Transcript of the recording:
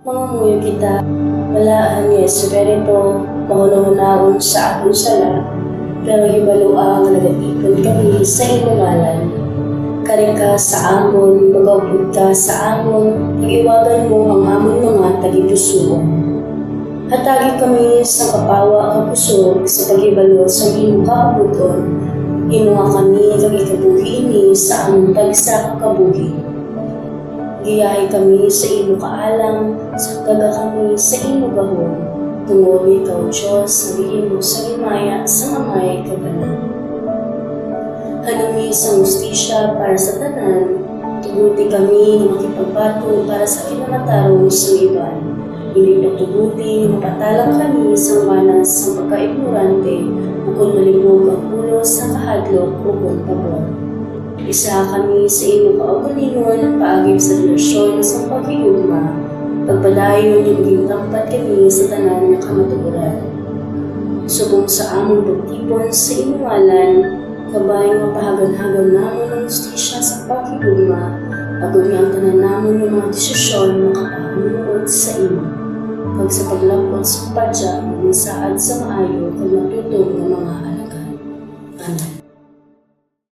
Mangamuyo kita, walaan ni Espiritu, mahunahunahon sa atong sala, pero hibaluang nagatipon kami sa imong ngalan. Kari ka sa amon, magabud ka sa amon, nag-iwagan mo ang amon mga tagipusoon. Hatagi kami sa kapawa kapusog sa paghibalo sa imong kaabuton, inuha kami kag ikabuhi ini sa among tagsa kakabuhi. Giyahay kami sa imo kaalam, sa kaga kami sa imo gahom. Tungod ikaw, Diyos, naging mo sa limaya sa mamay kabanan. Hanami sa mustisya para sa tanan, tuguti kami na makipagbato para sa kinamatarong sa iban. Hindi pagtuguti na mapatalang kami sa manas sa pagka-ignorante, bukod malibog ang ulo sa kahadlok bukod pabor. Isa kami sa imo kaugalingon, paagib sa relasyon sa pagkigugma, pagpadayon yung maging tampat kami sa tanan ng kamatuguran. Subong sa among pagtipon sa imo ngalan, kabayang mapahagan-hagan namon ng justisya sa pagkigugma, agad nga ang tanan namon ng mga desisyon makapahamuot sa imo. Pag sa paglapot sa padya, maging saad sa maayo kag matutong ng mga alakan. Amen.